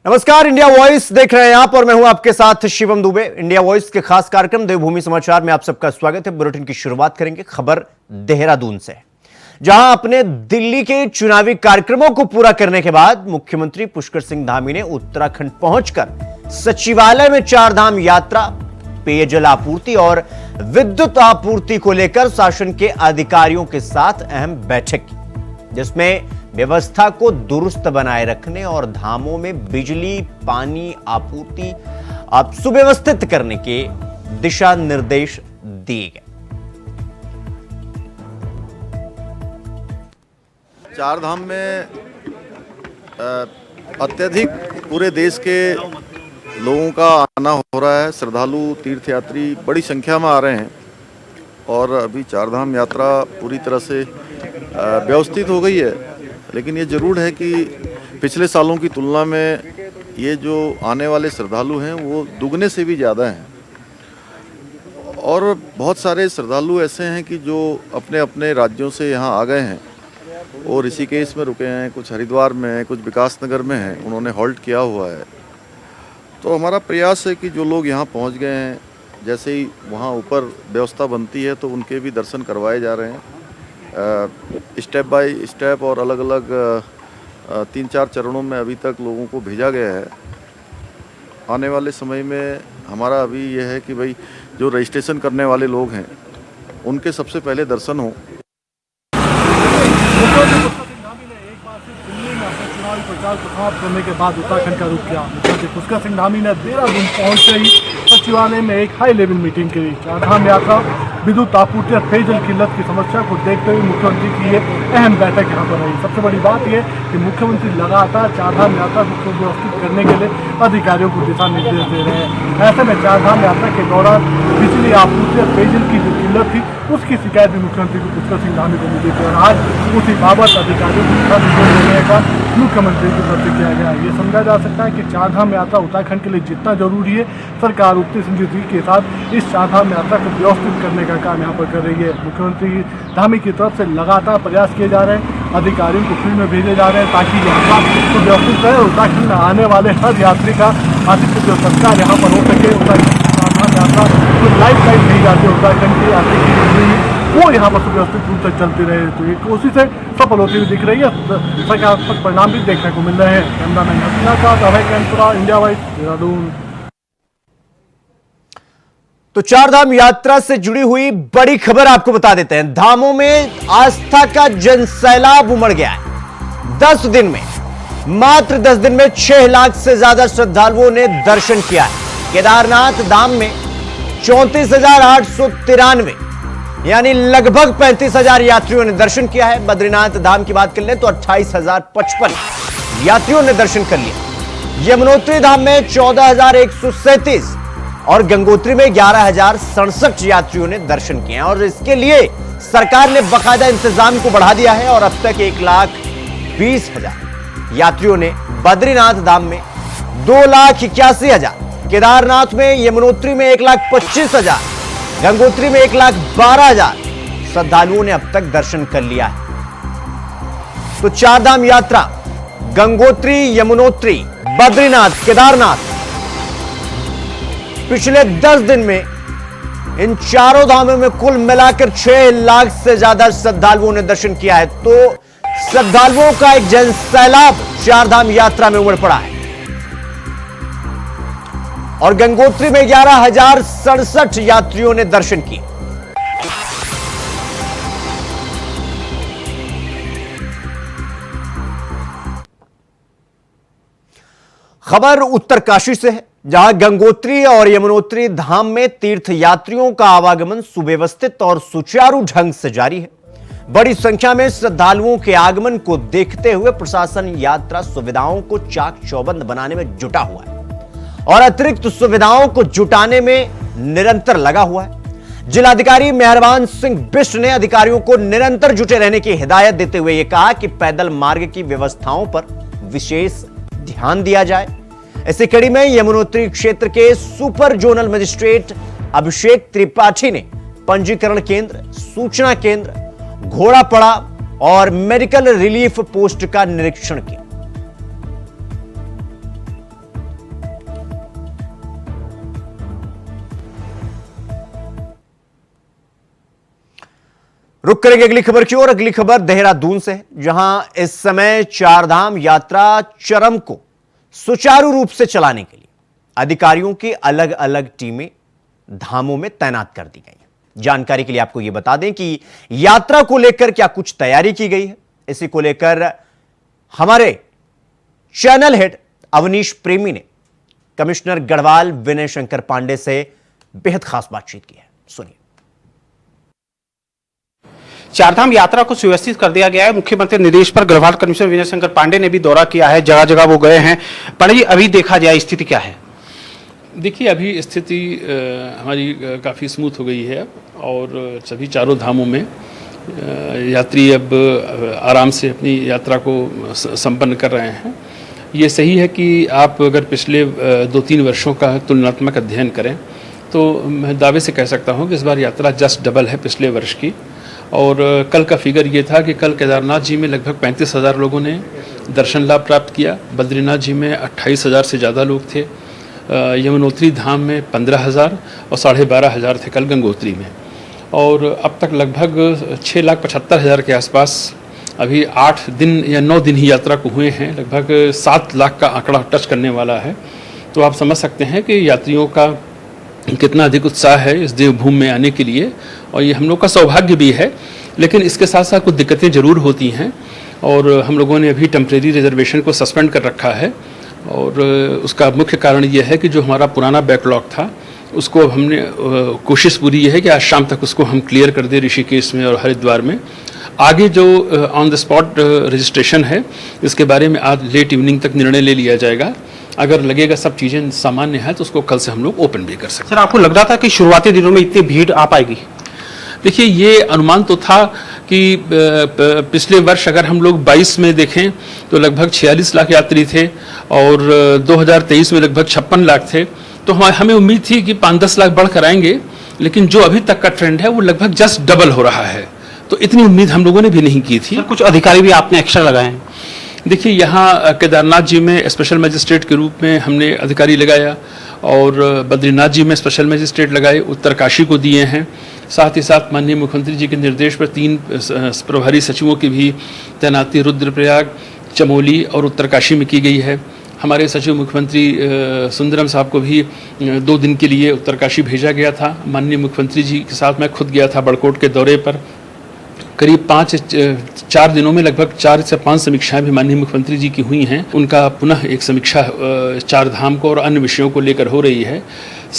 नमस्कार, India voice देख रहे हैं आप और मैं हूं आपके साथ शिवम दुबे। इंडिया वॉइस के खास कार्यक्रम देवभूमि समाचार में आप सबका स्वागत है। बुलेटिन की शुरुआत करेंगे खबर देहरादून से, जहां अपने दिल्ली के चुनावी कार्यक्रमों को पूरा करने के बाद मुख्यमंत्री पुष्कर सिंह धामी ने उत्तराखंड पहुंचकर सचिवालय में चारधाम यात्रा, पेयजल आपूर्ति और विद्युत आपूर्ति को लेकर शासन के अधिकारियों के साथ अहम बैठक की, जिसमें व्यवस्था को दुरुस्त बनाए रखने और धामों में बिजली पानी आपूर्ति सुव्यवस्थित करने के दिशा निर्देश दिए गए। चारधाम में अत्यधिक पूरे देश के लोगों का आना हो रहा है। श्रद्धालु तीर्थयात्री बड़ी संख्या में आ रहे हैं और अभी चारधाम यात्रा पूरी तरह से व्यवस्थित हो गई है। लेकिन ये ज़रूर है कि पिछले सालों की तुलना में ये जो आने वाले श्रद्धालु हैं वो दुगने से भी ज़्यादा हैं और बहुत सारे श्रद्धालु ऐसे हैं कि जो अपने अपने राज्यों से यहाँ आ गए हैं और ऋषिकेश में रुके हैं, कुछ हरिद्वार में हैं, कुछ विकास नगर में हैं, उन्होंने हॉल्ट किया हुआ है। तो हमारा प्रयास है कि जो लोग यहाँ पहुँच गए हैं, जैसे ही वहाँ ऊपर व्यवस्था बनती है तो उनके भी दर्शन करवाए जा रहे हैं। स्टेप बाय स्टेप और अलग अलग 3-4 चरणों में अभी तक लोगों को भेजा गया है। आने वाले समय में हमारा अभी यह है कि भाई जो रजिस्ट्रेशन करने वाले लोग हैं उनके सबसे पहले दर्शन हो। चुनावी प्रचार को समाप्त करने के बाद उत्तराखंड का रुख किया। मुख्यमंत्री पुष्कर सिंह धामी ने देहरादून पहुंचते ही सचिवालय में एक हाई लेवल मीटिंग की। चारधाम यात्रा, विद्युत आपूर्ति और पेयजल किल्लत की समस्या को देखते हुए मुख्यमंत्री की ये अहम बैठक यहाँ पर रही। सबसे बड़ी बात यह कि मुख्यमंत्री लगातार चारधाम यात्रा को व्यवस्थित करने के लिए अधिकारियों को दिशा निर्देश दे रहे हैं। ऐसे में चारधाम यात्रा के दौरान बिजली आपूर्ति और पेयजल की जो किल्लत थी उसकी शिकायत भी मुख्यमंत्री पुष्कर सिंह धामी को मिली थी और आज उसी बाबत अधिकारियों को दिशा निर्देश देने का मुख्यमंत्री की तरफ से किया गया। ये समझा जा सकता है कि चारधाम यात्रा उत्तराखंड के लिए जितना जरूरी है, सरकार उतनी संजीदगी के साथ इस चारधाम यात्रा को व्यवस्थित करने का काम यहाँ पर कर रही है। मुख्यमंत्री धामी की तरफ से लगातार प्रयास किए जा रहे हैं, अधिकारियों को फील्ड में भेजे जा रहे हैं ताकि यात्रा को व्यवस्थित रहे। उत्तराखंड में आने वाले हर यात्री का आतिथ्य जो संस्कार यहाँ पर हो सके, उत्तराखंड चारधाम यात्रा जो लाइफ लाइन नहीं जाती है उत्तराखंड की यात्री की जिंदगी, वो यहाँ पर सुव्यवस्थित रूप से चलती रहे। तो ये कोशिश है सफल होती हुई दिख रही है, सकारात्मक परिणाम भी देखने को मिल रहे हैं। कैमरामैन हसीना का अभय कैंपुरा, इंडिया वॉइस, देहरादून। तो चारधाम यात्रा से जुड़ी हुई बड़ी खबर आपको बता देते हैं। धामों में आस्था का जनसैलाब उमड़ गया है। 10 दिन में, मात्र 10 दिन में 6 लाख से ज्यादा श्रद्धालुओं ने दर्शन किया है। केदारनाथ धाम में 34,893 यानी लगभग 35,000 यात्रियों ने दर्शन किया है। बद्रीनाथ धाम की बात कर लें तो 28,055 यात्रियों ने दर्शन कर लिया। यमुनोत्री धाम में 14,137 और गंगोत्री में 11,067 यात्रियों ने दर्शन किए हैं और इसके लिए सरकार ने बाकायदा इंतजाम को बढ़ा दिया है और अब तक 1,20,000 यात्रियों ने बद्रीनाथ धाम में, 2,81,000 केदारनाथ में, यमुनोत्री में 1,25,000, गंगोत्री में 1,12,000 श्रद्धालुओं ने अब तक दर्शन कर लिया है। तो चारधाम यात्रा, गंगोत्री, यमुनोत्री, बद्रीनाथ, केदारनाथ, पिछले 10 दिन में इन चारों धामों में कुल मिलाकर 6 लाख से ज्यादा श्रद्धालुओं ने दर्शन किया है। तो श्रद्धालुओं का एक जनसैलाब चारधाम यात्रा में उमड़ पड़ा है और गंगोत्री में 11,067 यात्रियों ने दर्शन किए। खबर उत्तरकाशी से है, जहां गंगोत्री और यमुनोत्री धाम में तीर्थ यात्रियों का आवागमन सुव्यवस्थित और सुचारू ढंग से जारी है। बड़ी संख्या में श्रद्धालुओं के आगमन को देखते हुए प्रशासन यात्रा सुविधाओं को चाक चौबंद बनाने में जुटा हुआ है और अतिरिक्त सुविधाओं को जुटाने में निरंतर लगा हुआ है। जिलाधिकारी मेहरबान सिंह बिष्ट ने अधिकारियों को निरंतर जुटे रहने की हिदायत देते हुए यह कहा कि पैदल मार्ग की व्यवस्थाओं पर विशेष ध्यान दिया जाए। इसी कड़ी में यमुनोत्री क्षेत्र के सुपर जोनल मजिस्ट्रेट अभिषेक त्रिपाठी ने पंजीकरण केंद्र, सूचना केंद्र, घोड़ापड़ा और मेडिकल रिलीफ पोस्ट का निरीक्षण किया। रुक करेंगे अगली खबर की ओर। अगली खबर देहरादून से है, जहां इस समय चारधाम यात्रा चरम को सुचारू रूप से चलाने के लिए अधिकारियों की अलग अलग टीमें धामों में तैनात कर दी गई हैं। जानकारी के लिए आपको यह बता दें कि यात्रा को लेकर क्या कुछ तैयारी की गई है, इसी को लेकर हमारे चैनल हेड अवनीश प्रेमी ने कमिश्नर गढ़वाल विनय शंकर पांडे से बेहद खास बातचीत की है। सुनिए। चारधाम यात्रा को सुव्यवस्थित कर दिया गया है। मुख्यमंत्री निर्देश पर गढ़वाल कमिश्नर विनय शंकर पांडे ने भी दौरा किया है, जगह जगह वो गए हैं। पांडे जी, अभी देखा जाए स्थिति क्या है? देखिए, अभी स्थिति हमारी काफ़ी स्मूथ हो गई है और सभी चारों धामों में यात्री अब आराम से अपनी यात्रा को संपन्न कर रहे हैं। ये सही है कि आप अगर पिछले 2-3 वर्षों का तुलनात्मक अध्ययन करें तो मैं दावे से कह सकता हूँ कि इस बार यात्रा जस्ट डबल है पिछले वर्ष की। और कल का फिगर ये था कि कल केदारनाथ जी में लगभग 35,000 लोगों ने दर्शन लाभ प्राप्त किया, बद्रीनाथ जी में 28,000 से ज़्यादा लोग थे, यमुनोत्री धाम में 15,000 और 12,500 थे कल गंगोत्री में। और अब तक लगभग 6,75,000 के आसपास अभी 8 दिन या 9 दिन ही यात्रा को हुए हैं, लगभग 7 लाख का आंकड़ा टच करने वाला है। तो आप समझ सकते हैं कि यात्रियों का कितना अधिक उत्साह है इस देवभूमि में आने के लिए, और ये हम लोग का सौभाग्य भी है। लेकिन इसके साथ साथ कुछ दिक्कतें ज़रूर होती हैं और हम लोगों ने अभी टेम्परेरी रिजर्वेशन को सस्पेंड कर रखा है। और उसका मुख्य कारण ये है कि जो हमारा पुराना बैकलॉग था उसको अब हमने कोशिश पूरी ये है कि आज शाम तक उसको हम क्लियर कर दें ऋषिकेश में और हरिद्वार में। आगे जो ऑन द स्पॉट रजिस्ट्रेशन है इसके बारे में आज लेट इवनिंग तक निर्णय ले लिया जाएगा। अगर लगेगा सब चीज़ें सामान्य है तो उसको कल से हम लोग ओपन भी कर सकते हैं। सर, आपको लग रहा था कि शुरुआती दिनों में इतनी भीड़ आ पाएगी? देखिए, ये अनुमान तो था कि पिछले वर्ष अगर हम लोग 22 में देखें तो लगभग 46 लाख यात्री थे और 2023 में लगभग 56 लाख थे। तो हमें उम्मीद थी कि 5-10 लाख बढ़कर आएंगे, लेकिन जो अभी तक का ट्रेंड है वो लगभग जस्ट डबल हो रहा है। तो इतनी उम्मीद हम लोगों ने भी नहीं की थी। कुछ अधिकारी भी आपने एक्स्ट्रा लगाए हैं? देखिए, यहाँ केदारनाथ जी में स्पेशल मजिस्ट्रेट के रूप में हमने अधिकारी लगाया और बद्रीनाथ जी में स्पेशल मजिस्ट्रेट लगाए, उत्तरकाशी को दिए हैं। साथ ही साथ माननीय मुख्यमंत्री जी के निर्देश पर 3 प्रभारी सचिवों की भी तैनाती रुद्रप्रयाग, चमोली और उत्तरकाशी में की गई है। हमारे सचिव मुख्यमंत्री सुंदरम साहब को भी 2 दिन के लिए उत्तरकाशी भेजा गया था। माननीय मुख्यमंत्री जी के साथ मैं खुद गया था बड़कोट के दौरे पर। करीब 4 दिनों में लगभग 4 से 5 समीक्षाएं भी माननीय मुख्यमंत्री जी की हुई हैं। उनका पुनः एक समीक्षा चार धाम को और अन्य विषयों को लेकर हो रही है।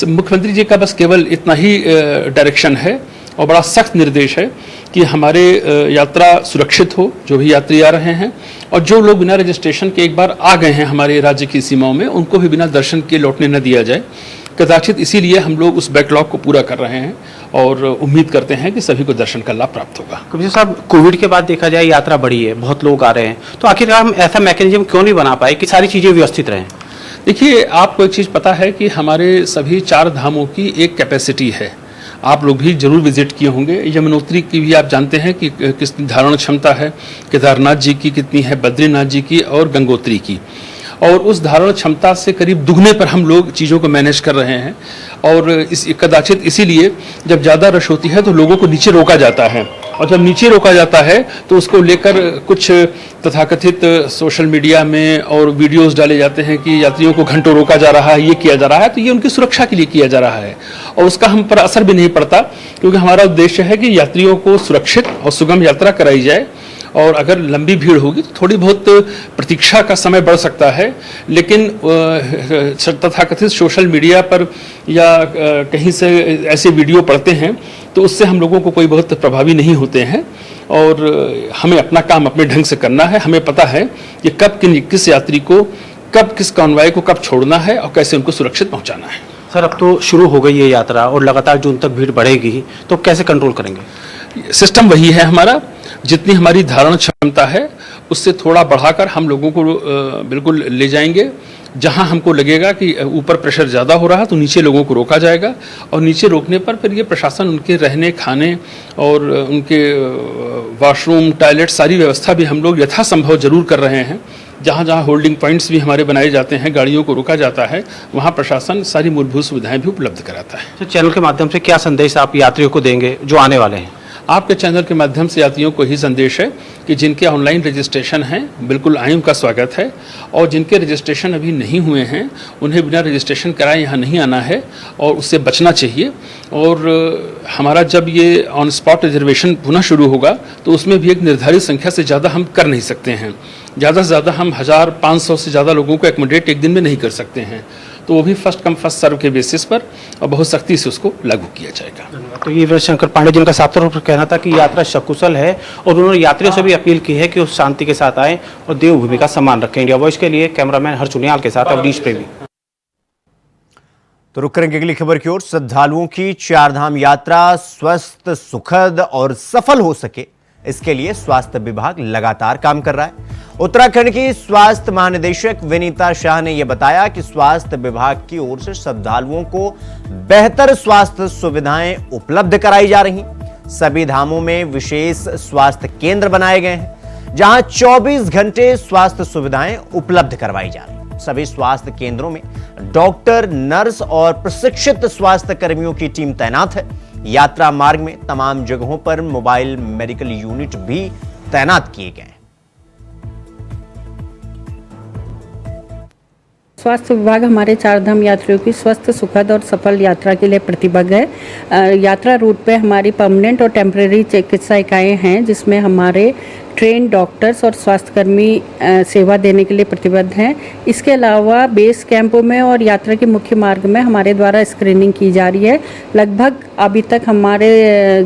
मुख्यमंत्री जी का बस केवल इतना ही डायरेक्शन है और बड़ा सख्त निर्देश है कि हमारे यात्रा सुरक्षित हो, जो भी यात्री आ रहे हैं, और जो लोग बिना रजिस्ट्रेशन के एक बार आ गए हैं हमारे राज्य की सीमाओं में उनको भी बिना दर्शन के लौटने न दिया जाए। कदाचित इसीलिए हम लोग उस बैकलॉग को पूरा कर रहे हैं और उम्मीद करते हैं कि सभी को दर्शन का लाभ प्राप्त होगा। कमिश्नर साहब, कोविड के बाद देखा जाए यात्रा बढ़ी है, बहुत लोग आ रहे हैं, तो आखिर हम ऐसा मैकेनिज्म क्यों नहीं बना पाए कि सारी चीज़ें व्यवस्थित रहें? देखिए, आपको एक चीज़ पता है कि हमारे सभी 4 धामों की एक कैपेसिटी है। आप लोग भी जरूर विजिट किए होंगे। यमुनोत्री की भी आप जानते हैं कि कितनी धारण क्षमता है, केदारनाथ जी की कितनी है, बद्रीनाथ जी की और गंगोत्री की। और उस धारण क्षमता से करीब दुगने पर हम लोग चीज़ों को मैनेज कर रहे हैं। और कदाचित इसीलिए जब ज़्यादा रश होती है तो लोगों को नीचे रोका जाता है, और जब नीचे रोका जाता है तो उसको लेकर कुछ तथाकथित सोशल मीडिया में और वीडियोस डाले जाते हैं कि यात्रियों को घंटों रोका जा रहा है, ये किया जा रहा है। तो ये उनकी सुरक्षा के लिए किया जा रहा है और उसका हम पर असर भी नहीं पड़ता, क्योंकि हमारा उद्देश्य है कि यात्रियों को सुरक्षित और सुगम यात्रा कराई जाए। और अगर लंबी भीड़ होगी तो थोड़ी बहुत प्रतीक्षा का समय बढ़ सकता है, लेकिन तथाकथित सोशल मीडिया पर या कहीं से ऐसे वीडियो पढ़ते हैं तो उससे हम लोगों को कोई बहुत प्रभावी नहीं होते हैं। और हमें अपना काम अपने ढंग से करना है। हमें पता है कि कब किस यात्री को, कब किस कॉन्वॉय को कब छोड़ना है और कैसे उनको सुरक्षित पहुंचाना है। सर, अब तो शुरू हो गई है यात्रा और लगातार जून तक भीड़ बढ़ेगी, तो कैसे कंट्रोल करेंगे? सिस्टम वही है हमारा, जितनी हमारी धारण क्षमता है उससे थोड़ा बढ़ाकर हम लोगों को बिल्कुल ले जाएंगे। जहां हमको लगेगा कि ऊपर प्रेशर ज़्यादा हो रहा है तो नीचे लोगों को रोका जाएगा, और नीचे रोकने पर फिर ये प्रशासन उनके रहने खाने और उनके वॉशरूम टॉयलेट सारी व्यवस्था भी हम लोग यथासंभव जरूर कर रहे हैं। जहाँ जहाँ होल्डिंग पॉइंट्स भी हमारे बनाए जाते हैं, गाड़ियों को रोका जाता है, वहाँ प्रशासन सारी मूलभूत सुविधाएं भी उपलब्ध कराता है। तो चैनल के माध्यम से क्या संदेश आप यात्रियों को देंगे जो आने वाले हैं? आपके चैनल के माध्यम से यात्रियों को ही संदेश है कि जिनके ऑनलाइन रजिस्ट्रेशन हैं बिल्कुल आए, उनका स्वागत है, और जिनके रजिस्ट्रेशन अभी नहीं हुए हैं उन्हें बिना रजिस्ट्रेशन कराए यहाँ नहीं आना है और उससे बचना चाहिए। और हमारा जब ये ऑन स्पॉट रिजर्वेशन पुनः शुरू होगा तो उसमें भी एक निर्धारित संख्या से ज़्यादा हम कर नहीं सकते हैं। ज़्यादा से ज़्यादा हम 1500 से ज़्यादा लोगों को एकोमोडेट एक दिन में नहीं कर सकते हैं, तो वो भी फर्स्ट कम फर्स्ट सर्व के बेसिस पर और बहुत सख्ती से उसको लागू किया जाएगा। तो ये शंकर पांडे जी का साफ तौर पर कहना था कि यात्रा सकुशल है और उन्होंने यात्रियों से भी अपील की है कि वो शांति के साथ आएं और देवभूमि का सम्मान रखें। इंडिया वॉइस के लिए कैमरामैन हर्ष उनियाल के साथ अवनीश प्रेमी। तो रुक करेंगे अगली खबर की ओर। श्रद्धालुओं की चारधाम यात्रा स्वस्थ, सुखद और सफल हो सके, इसके लिए स्वास्थ्य विभाग लगातार काम कर रहा है। उत्तराखंड की स्वास्थ्य महानिदेशक विनीता शाह ने यह बताया कि स्वास्थ्य विभाग की ओर से श्रद्धालुओं को बेहतर स्वास्थ्य सुविधाएं उपलब्ध कराई जा रही। सभी धामों में विशेष स्वास्थ्य केंद्र बनाए गए हैं, जहां 24 घंटे स्वास्थ्य सुविधाएं उपलब्ध करवाई जा रही। सभी स्वास्थ्य केंद्रों में डॉक्टर, नर्स और प्रशिक्षित स्वास्थ्य कर्मियों की टीम तैनात है। यात्रा मार्ग में तमाम जगहों पर मोबाइल मेडिकल यूनिट भी तैनात किए गए हैं। स्वास्थ्य विभाग हमारे चारधाम यात्रियों की स्वस्थ, सुखद और सफल यात्रा के लिए प्रतिबद्ध है। यात्रा रूट पे हमारी परमानेंट और टेम्परेरी चिकित्सा इकाइयाँ हैं, जिसमें हमारे ट्रेन डॉक्टर्स और स्वास्थ्यकर्मी सेवा देने के लिए प्रतिबद्ध हैं। इसके अलावा बेस कैंपों में और यात्रा के मुख्य मार्ग में हमारे द्वारा स्क्रीनिंग की जा रही है। लगभग अभी तक हमारे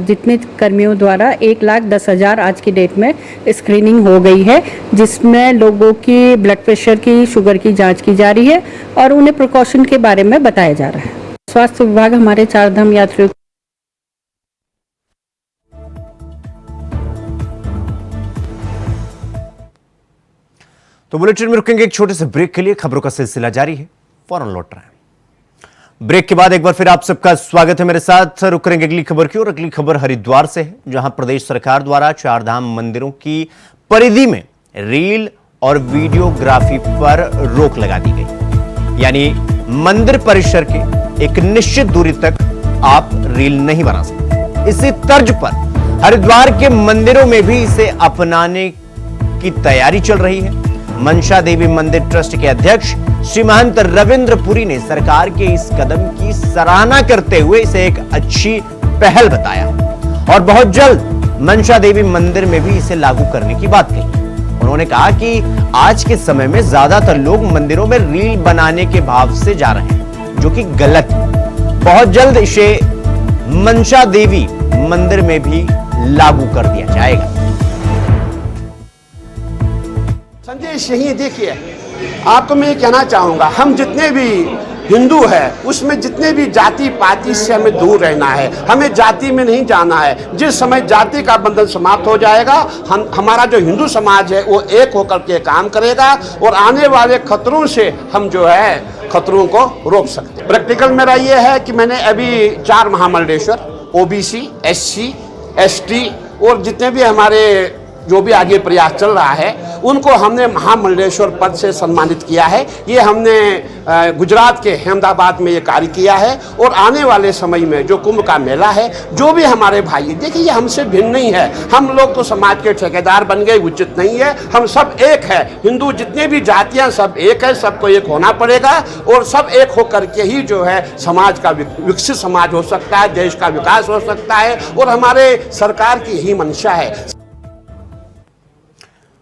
जितने कर्मियों द्वारा 1,10,000 आज की डेट में स्क्रीनिंग हो गई है, जिसमें लोगों की ब्लड प्रेशर की, शुगर की जांच की जा रही है और उन्हें प्रिकॉशन के बारे में बताया जा रहा है। स्वास्थ्य विभाग हमारे चारधाम यात्रियों तो बुलेटिन में रुकेंगे एक छोटे से ब्रेक के लिए। खबरों का सिलसिला जारी है, फौरन लौट रहे हैं। ब्रेक के बाद एक बार फिर आप सबका स्वागत है मेरे साथ। रुक करेंगे अगली खबर की ओर। अगली खबर हरिद्वार से है, जहां प्रदेश सरकार द्वारा चारधाम मंदिरों की परिधि में रील और वीडियोग्राफी पर रोक लगा दी गई। यानी मंदिर परिसर के एक निश्चित दूरी तक आप रील नहीं बना सकते। इसी तर्ज पर हरिद्वार के मंदिरों में भी इसे अपनाने की तैयारी चल रही है। मनसा देवी मंदिर ट्रस्ट के अध्यक्ष श्री महंत रविंद्र पुरी ने सरकार के इस कदम की सराहना करते हुए इसे एक अच्छी पहल बताया और बहुत जल्द मनसा देवी मंदिर में भी इसे लागू करने की बात कही। उन्होंने कहा कि आज के समय में ज्यादातर लोग मंदिरों में रील बनाने के भाव से जा रहे हैं, जो कि गलत है। बहुत जल्द इसे मनसा देवी मंदिर में भी लागू कर दिया जाएगा। संदेश यही देखिए, आपको मैं ये कहना चाहूँगा, हम जितने भी हिंदू है उसमें जितने भी जाति पाति से हमें दूर रहना है। हमें जाति में नहीं जाना है। जिस समय जाति का बंधन समाप्त हो जाएगा, हमारा जो हिंदू समाज है वो एक होकर के काम करेगा और आने वाले खतरों से हम जो है खतरों को रोक सकते हैं। प्रैक्टिकल मेरा ये है कि मैंने अभी 4 महामंडलेश्वर, OBC, SC, ST और जितने भी हमारे जो भी आगे प्रयास चल रहा है उनको हमने महामंडलेश्वर पद से सम्मानित किया है। ये हमने गुजरात के अहमदाबाद में ये कार्य किया है और आने वाले समय में जो कुंभ का मेला है, जो भी हमारे भाई, देखिए ये हमसे भिन्न नहीं है। हम लोग तो समाज के ठेकेदार बन गए, उचित नहीं है। हम सब एक है, हिंदू जितने भी जातियां सब एक है, सबको एक होना पड़ेगा और सब एक होकर के ही जो है समाज का विकसित समाज हो सकता है, देश का विकास हो सकता है और हमारे सरकार की यही मंशा है।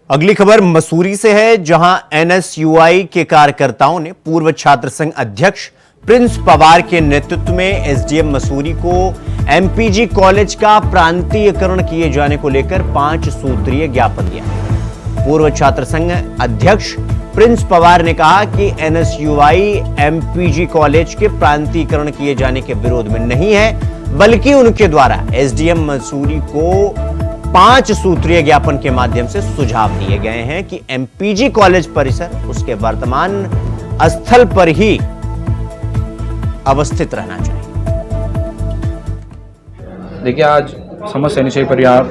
अगली खबर मसूरी से है, जहां NSUI के कार्यकर्ताओं ने पूर्व छात्र संघ अध्यक्ष प्रिंस पवार के नेतृत्व में SDM मसूरी को MPG कॉलेज का प्रांतीयकरण किए जाने को लेकर 5 सूत्रीय ज्ञापन दिया। पूर्व छात्र संघ अध्यक्ष प्रिंस पवार ने कहा कि NSUI MPG कॉलेज के प्रांतीयकरण किए जाने के विरोध में नहीं है, बल्कि उनके द्वारा SDM मसूरी को 5 सूत्रीय ज्ञापन के माध्यम से सुझाव दिए गए हैं कि MPG कॉलेज परिसर उसके वर्तमान स्थल पर ही अवस्थित रहना चाहिए। देखिए, आज समस्त सैनिक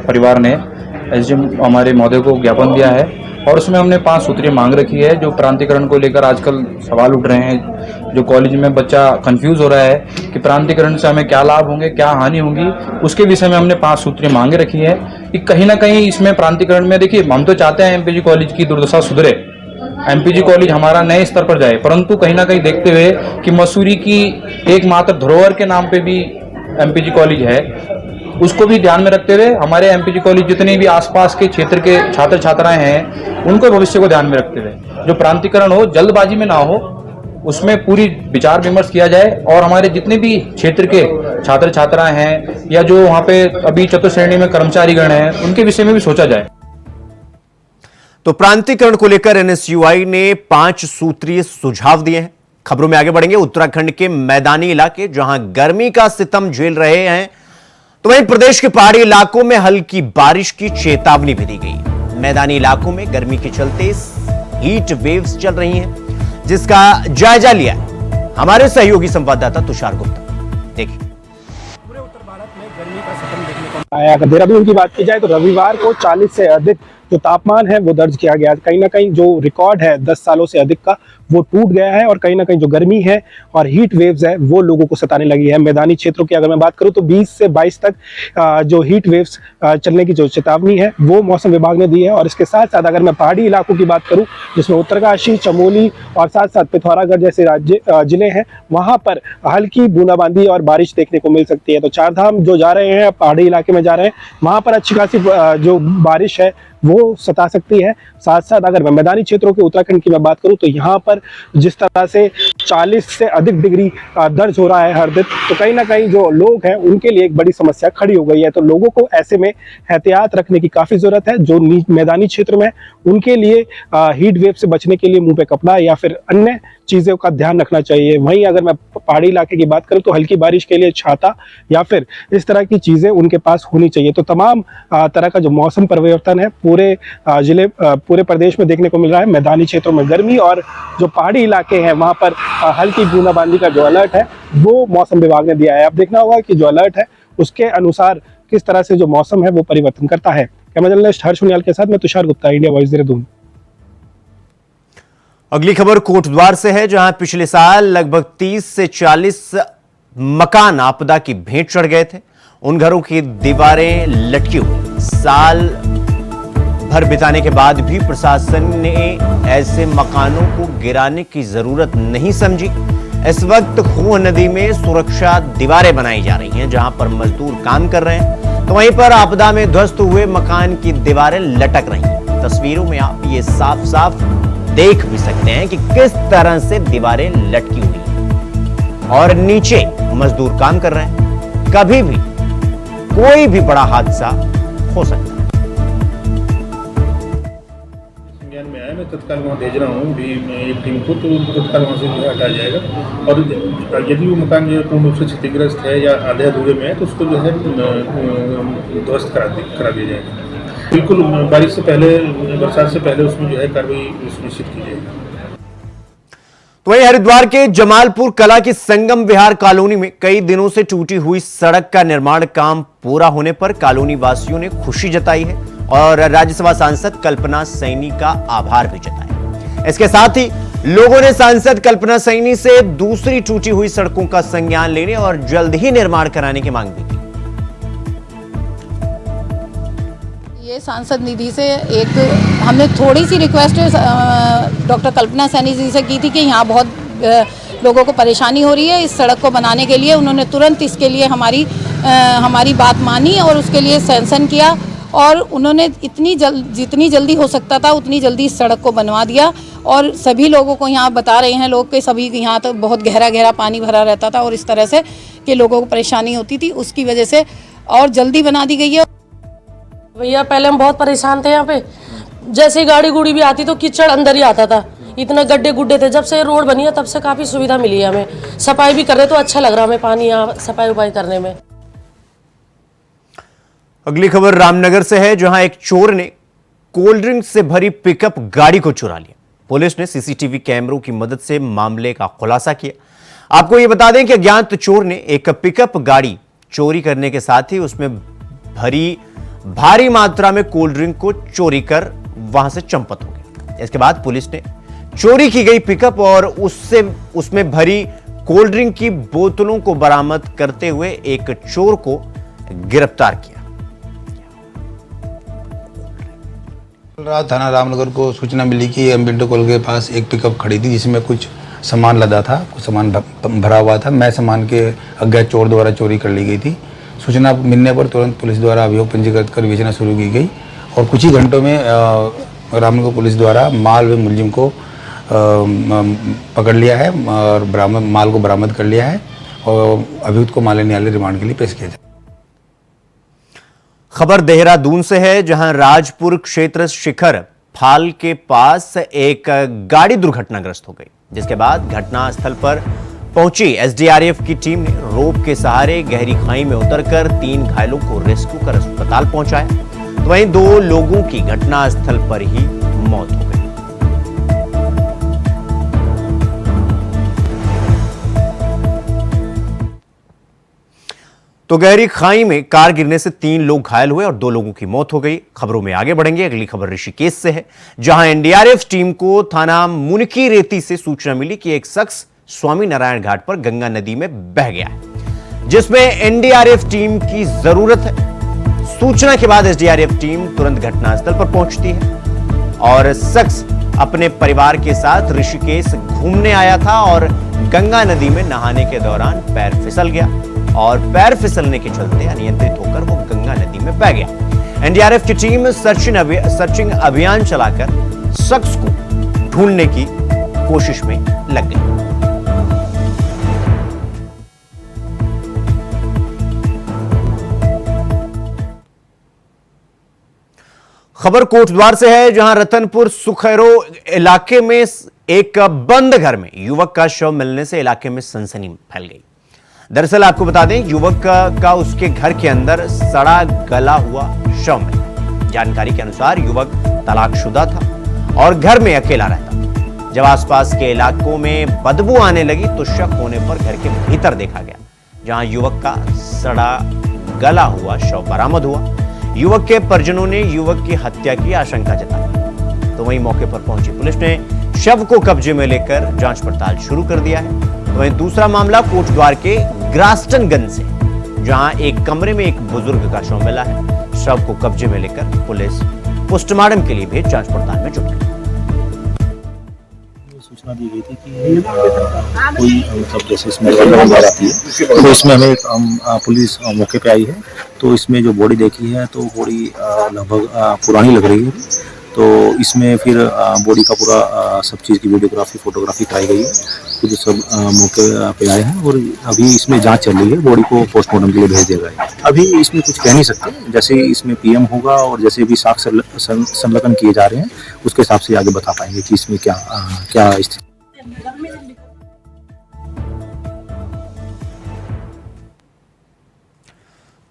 परिवार ने SDM हमारे महोदय को ज्ञापन दिया है और उसमें हमने 5 सूत्रीय मांग रखी है। जो प्रांतीकरण को लेकर आजकल सवाल उठ रहे हैं, जो कॉलेज में बच्चा कंफ्यूज हो रहा है कि प्रांतीकरण से हमें क्या लाभ होंगे, क्या हानि होगी, उसके विषय में हमने 5 सूत्रीय मांगे रखी है कि कहीं ना कहीं इसमें प्रांतीकरण में, देखिए हम तो चाहते हैं एमपीजी कॉलेज की दुर्दशा सुधरे, एमपीजी कॉलेज हमारा नए स्तर पर जाए, परंतु कहीं ना कहीं देखते हुए कि मसूरी की एकमात्र धरोहर के नाम पे भी एमपीजी कॉलेज है, उसको भी ध्यान में रखते हुए हमारे एमपीजी कॉलेज जितने भी आसपास के क्षेत्र के छात्र छात्राएं हैं उनको भविष्य को ध्यान में रखते हुए जो प्रांतीकरण हो, जल्दबाजी में ना हो, उसमें पूरी विचार विमर्श किया जाए और हमारे जितने भी क्षेत्र के छात्र छात्राएं हैं या जो वहाँ पे अभी चतुर्थ श्रेणी में कर्मचारीगण हैं उनके विषय में भी सोचा जाए। तो प्रांतीकरण को लेकर एनएसयूआई ने 5 सूत्रीय सुझाव दिए हैं। खबरों में आगे बढ़ेंगे। उत्तराखंड के मैदानी इलाके जहां गर्मी का सितम झेल रहे हैं, तो वहीं प्रदेश के पहाड़ी इलाकों में हल्की बारिश की चेतावनी भी दी गई है। मैदानी इलाकों में गर्मी के चलते हीट वेव्स चल रही हैं, जिसका जायजा लिया है हमारे सहयोगी संवाददाता तुषार गुप्ता। देखिए। पूरे उत्तर भारत में गर्मी का सितम देखने को आया। अगर देहरादून की बात की जाए तो रविवार को 40 से अधिक जो तापमान है वो दर्ज किया गया। कहीं ना कहीं जो रिकॉर्ड है 10 सालों से अधिक का वो टूट गया है और कहीं ना कहीं जो गर्मी है और हीट वेव्स है वो लोगों को सताने लगी है। मैदानी क्षेत्रों की अगर मैं बात करूं तो 20 से 22 तक जो हीट वेव्स चलने की जो चेतावनी है वो मौसम विभाग ने दी है। और इसके साथ साथ अगर मैं पहाड़ी इलाकों की बात करूं जिसमें उत्तरकाशी, चमोली और साथ साथ पिथौरागढ़ जैसे जिले हैं, वहां पर हल्की बूंदाबांदी और बारिश देखने को मिल सकती है। तो चारधाम जो जा रहे हैं, पहाड़ी इलाके में जा रहे हैं, वहां पर अच्छी खासी जो बारिश है वो सता सकती है। साथ साथ अगर मैं मैदानी क्षेत्रों के उत्तराखंड की मैं बात करूं तो यहाँ पर जिस तरह से 40 से अधिक डिग्री दर्ज हो रहा है हर दिन, तो कहीं ना कहीं जो लोग हैं उनके लिए एक बड़ी समस्या खड़ी हो गई है। तो लोगों को ऐसे में एहतियात रखने की काफ़ी ज़रूरत है। जो मैदानी क्षेत्र में उनके लिए हीट वेव से बचने के लिए मुंह पे कपड़ा या फिर अन्य चीज़ों का ध्यान रखना चाहिए। वहीं अगर मैं पहाड़ी इलाके की बात करूं तो हल्की बारिश के लिए छाता या फिर इस तरह की चीज़ें उनके पास होनी चाहिए। तो तमाम तरह का जो मौसम परिवर्तन है पूरे प्रदेश में देखने को मिल रहा है। मैदानी क्षेत्रों में गर्मी और जो पहाड़ी इलाके हैं वहां पर हल्की बूंदाबांदी का जो अलर्ट है वो मौसम विभाग ने दिया है। अब देखना होगा कि जो अलर्ट है उसके अनुसार किस तरह से जो मौसम है वो परिवर्तन करता है। कैमरा जर्नलिस्ट हर्ष उनियाल के साथ मैं तुषार गुप्ता, इंडिया वॉइस, देहरादून। अगली खबर कोटद्वार से है, जहां पिछले साल लगभग 30 से 40 मकान आपदा की भेंट चढ़ गए थे। उन घरों की दीवारें लटकी हुई। साल भर बिताने के बाद भी प्रशासन ने ऐसे मकानों को गिराने की जरूरत नहीं समझी। इस वक्त खूह नदी में सुरक्षा दीवारें बनाई जा रही हैं, जहां पर मजदूर काम कर रहे हैं, तो वहीं पर आपदा में ध्वस्त हुए मकान की दीवारें लटक रही हैं। तस्वीरों में आप ये साफ साफ देख भी सकते हैं कि किस तरह से दीवारें लटकी हुई हैं और नीचे मजदूर काम कर रहे हैं। कभी भी कोई भी बड़ा हादसा हो सकता है। संज्ञान में आया, मैं तत्काल वहाँ भेज रहा हूँ भी एक टीम को, तो उनको तत्काल वहाँ से हटाया जाएगा। और यदि वो मकान जो पूर्ण रूप से क्षतिग्रस्त है या आधे अधूरे में है तो उसको जो है ध्वस्त करा दिया जाएगा। बिल्कुल बारिश से पहले, बरसात से पहले उसमें जो है कार्रवाई सुनिश्चित की जाएगी। तो वहीं हरिद्वार के जमालपुर कला की संगम विहार कॉलोनी में कई दिनों से टूटी हुई सड़क का निर्माण काम पूरा होने पर कॉलोनी वासियों ने खुशी जताई है और राज्यसभा सांसद कल्पना सैनी का आभार भी जताया। इसके साथ ही लोगों ने सांसद कल्पना सैनी से दूसरी टूटी हुई सड़कों का संज्ञान लेने और जल्द ही निर्माण कराने की मांग भी की। ये सांसद निधि से एक हमने थोड़ी सी रिक्वेस्ट डॉक्टर कल्पना सैनी जी से की थी कि यहाँ बहुत लोगों को परेशानी हो रही है इस सड़क को बनाने के लिए। उन्होंने तुरंत इसके लिए हमारी बात मानी और उसके लिए सैंक्शन किया और उन्होंने जितनी जल्दी हो सकता था उतनी जल्दी इस सड़क को बनवा दिया। और सभी लोगों को यहाँ बता रहे हैं लोग कि सभी यहाँ तो बहुत गहरा पानी भरा रहता था और इस तरह से कि लोगों को परेशानी होती थी, उसकी वजह से और जल्दी बना दी गई है। भैया पहले हम बहुत परेशान थे यहाँ पे, जैसे ही गाड़ी गुड़ी भी आती तो कीचड़ अंदर ही आता था, इतना गड्ढे गुड्ढे थे। जब से रोड बनी है तब से काफ़ी सुविधा मिली है हमें, सफाई भी कर रहे तो अच्छा लग रहा है हमें पानी यहाँ सफाई उफाई करने में। अगली खबर रामनगर से है, जहां एक चोर ने कोल्ड ड्रिंक से भरी पिकअप गाड़ी को चुरा लिया। पुलिस ने सीसीटीवी कैमरों की मदद से मामले का खुलासा किया। आपको यह बता दें कि अज्ञात चोर ने एक पिकअप गाड़ी चोरी करने के साथ ही उसमें भरी भारी मात्रा में कोल्ड ड्रिंक को चोरी कर वहां से चंपत हो गया। इसके बाद पुलिस ने चोरी की गई पिकअप और उसमें भरी कोल्ड ड्रिंक की बोतलों को बरामद करते हुए एक चोर को गिरफ्तार किया। रात थाना रामनगर को सूचना मिली कि एम्बिल्टो कॉल के पास एक पिकअप खड़ी थी जिसमें कुछ सामान लदा था, कुछ सामान भरा हुआ था। मैं सामान के अज्ञात चोर द्वारा चोरी कर ली गई थी। सूचना मिलने पर तुरंत पुलिस द्वारा अभियोग पंजीकृत कर विवेचना शुरू की गई और कुछ ही घंटों में रामनगर पुलिस द्वारा माल व मुलजिम को पकड़ लिया है और माल को बरामद कर लिया है और अभियुक्त को माल न्यायालय रिमांड के लिए पेश किया जाए। खबर देहरादून से है, जहां राजपुर क्षेत्र शिखर फाल के पास एक गाड़ी दुर्घटनाग्रस्त हो गई, जिसके बाद घटनास्थल पर पहुंची एसडीआरएफ की टीम ने रोप के सहारे गहरी खाई में उतरकर 3 घायलों को रेस्क्यू कर अस्पताल पहुंचाया। तो वहीं 2 लोगों की घटनास्थल पर ही मौत हो गई। तो गहरी खाई में कार गिरने से 3 लोग घायल हुए और 2 लोगों की मौत हो गई। खबरों में आगे बढ़ेंगे। अगली खबर ऋषिकेश से है, जहां एनडीआरएफ टीम को थाना मुनकी रेती से सूचना मिली कि एक शख्स स्वामी नारायण घाट पर गंगा नदी में बह गया है, जिसमें एनडीआरएफ टीम की जरूरत है। सूचना के बाद एसडीआरएफ टीम तुरंत घटनास्थल पर पहुंचती है और शख्स अपने परिवार के साथ ऋषिकेश घूमने आया था और गंगा नदी में नहाने के दौरान पैर फिसल गया और पैर फिसलने के चलते अनियंत्रित होकर वो गंगा नदी में बह गया। एनडीआरएफ की टीम सर्चिंग अभियान चलाकर शख्स को ढूंढने की कोशिश में लग गई। खबर कोटद्वार से है, जहां रतनपुर सुखैरो इलाके में एक बंद घर में युवक का शव मिलने से इलाके में सनसनी फैल गई। दरअसल आपको बता दें, युवक का उसके घर के अंदर सड़ा गला हुआ शव मिला। जानकारी के अनुसार युवक तलाकशुदा था और घर में अकेला रहता। जब आसपास के इलाकों में बदबू आने लगी तो शक होने पर घर के भीतर देखा गया, जहां युवक का सड़ा गला हुआ शव बरामद हुआ। युवक के परिजनों ने युवक की हत्या की आशंका जताई। तो वहीं मौके पर पहुंची पुलिस ने शव को कब्जे में लेकर जांच पड़ताल शुरू कर दिया है। तो वहीं दूसरा मामला कोटद्वार के ग्रास्टनगंज से, जहां एक कमरे में एक बुजुर्ग का शव मिला है। शव को कब्जे में लेकर पुलिस पोस्टमार्टम के लिए भी जांच पड़ताल में जुट गई। सूचना दी गई थी कि कोई मतलब जैसे इसमें बार आती है तो इसमें हमें पुलिस मौके पे आई है। तो इसमें जो बॉडी देखी है तो बॉडी लगभग पुरानी लग रही है। तो इसमें फिर बॉडी का पूरा सब चीज़ की वीडियोग्राफी फोटोग्राफी कराई गई है। खुद सब मौके पे आए हैं और अभी इसमें जांच चल रही है। बॉडी को पोस्टमार्टम के लिए भेज दिया गया है। अभी इसमें कुछ कह नहीं सकते, जैसे इसमें पीएम होगा और जैसे भी साक्ष्य संलग्न किए जा रहे हैं उसके हिसाब से आगे बता पाएंगे कि इसमें क्या स्थिति।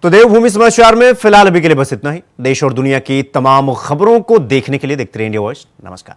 तो देवभूमि समाचार में फिलहाल अभी के लिए बस इतना ही। देश और दुनिया की तमाम खबरों को देखने के लिए देखते रहिए इंडिया वॉइस। नमस्कार।